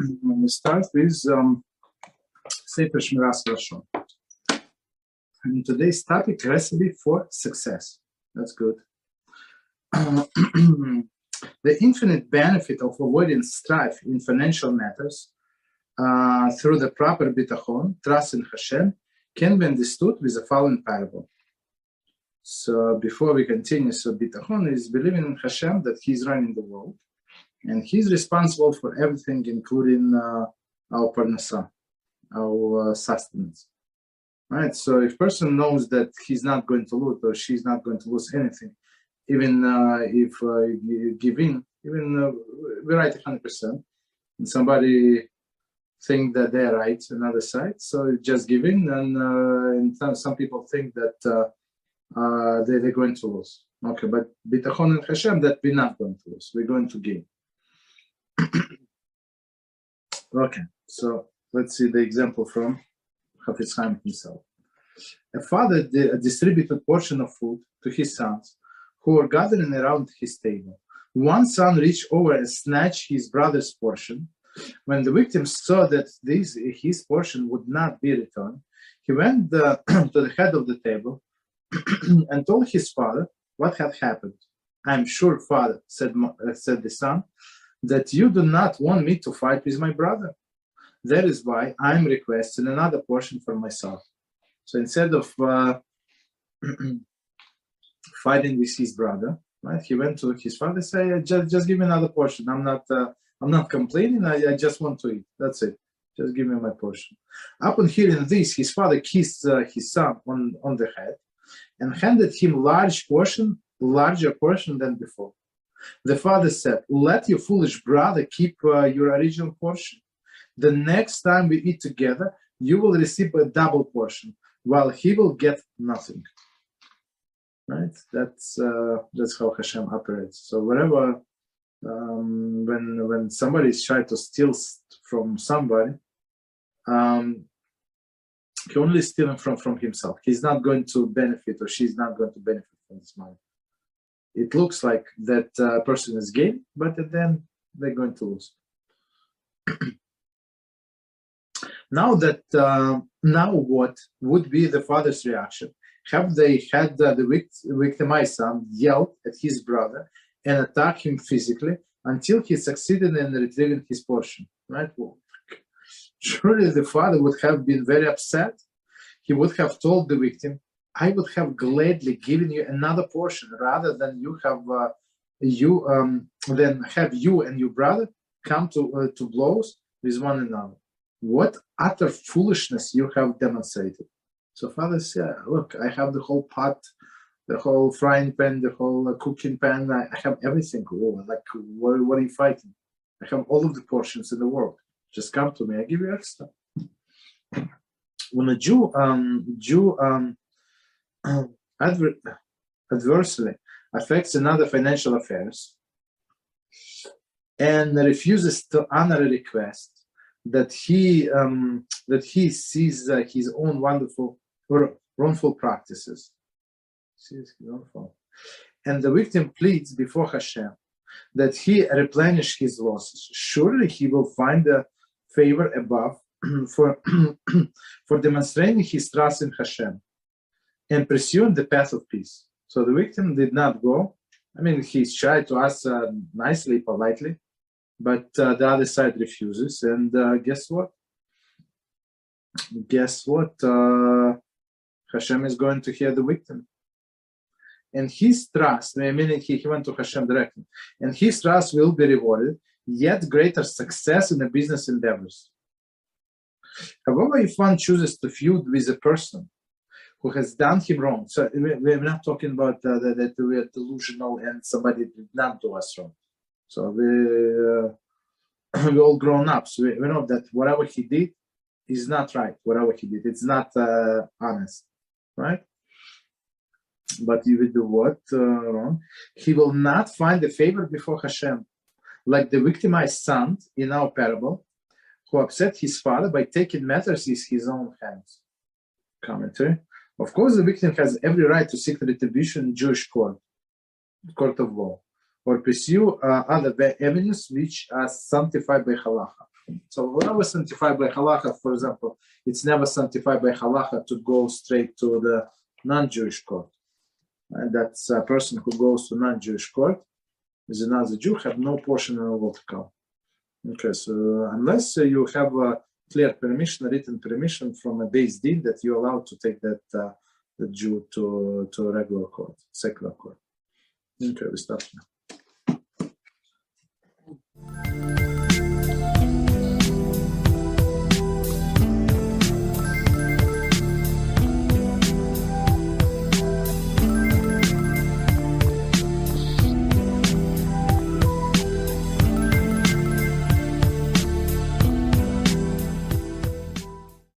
We start with Sefer Shmiras Haloshon. And today's topic, recipe for success. That's good. The infinite benefit of avoiding strife in financial matters through the proper bitachon, trust in Hashem, can be understood with the following parable. So before we continue, so bitachon is believing in Hashem that He's running the world, and He's responsible for everything, including our parnasa, our sustenance. Right? So if person knows that he's not going to lose or she's not going to lose anything, even if you give in, even we write 100%, and somebody think that they're right, another side, so just give in, and some people think that they're going to lose. Okay, but bitachon and Hashem that we're not going to lose, we're going to gain. Okay, so let's see the example from Chofetz Chaim himself. A father distributed a portion of food to his sons who were gathering around his table. One son reached over and snatched his brother's portion. When the victim saw that his portion would not be returned, he went to the head of the table and told his father what had happened. "I am sure, father," said the son, "that you do not want me to fight with my brother. That is why I'm requesting another portion for myself." So instead of fighting with his brother, right, he went to his father and said, just give me another portion. I'm not complaining. I just want to eat. That's it. Just give me my portion. Upon hearing this, his father kissed his son on the head and handed him larger portion than before. The father said, "Let your foolish brother keep your original portion. The next time we eat together, you will receive a double portion, while he will get nothing." Right? That's how Hashem operates. So wherever, when somebody is trying to steal from somebody, he only stealing from himself. He's not going to benefit, or she's not going to benefit from this money. It looks like that person is gained, but then they're going to lose. Now what would be the father's reaction? Have they had the victimized son yelled at his brother and attack him physically until he succeeded in retrieving his portion? Right? Well, surely the father would have been very upset. He would have told the victim, "I would have gladly given you another portion rather than have you and your brother come to blows with one another. What utter foolishness you have demonstrated." So father said, "Look, I have the whole pot, the whole frying pan, the whole cooking pan. I have everything. Like, what are you fighting? I have all of the portions in the world. Just come to me. I give you extra." When a Jew adversely affects another financial affairs and refuses to honor a request that he sees his own wrongful practices, and the victim pleads before Hashem that he replenish his losses, surely he will find a favor above for demonstrating his trust in Hashem and pursuing the path of peace. So the victim did not go. I mean, he tried to ask nicely, politely, but the other side refuses. And guess what? Hashem is going to hear the victim. And his trust, meaning he went to Hashem directly, and his trust will be rewarded, yet greater success in the business endeavors. However, if one chooses to feud with a person who has done him wrong, so we're not talking about that we are delusional and somebody did not do us wrong. So we all grown up, so we know that whatever he did is not right. Whatever he did, it's not honest, right? But if we do what wrong, he will not find a favor before Hashem, like the victimized son in our parable, who upset his father by taking matters in his own hands. Commentary. Of course, the victim has every right to seek retribution in Jewish court of law, or pursue other avenues which are sanctified by halacha. So whenever sanctified by halacha, for example, it's never sanctified by halacha to go straight to the non-Jewish court. And that's a person who goes to non-Jewish court is another Jew, have no portion of what to come. Okay, so unless you have a clear permission, a written permission from a base din that you're allowed to take that the Jew to a regular court, secular court. Okay, we stop now.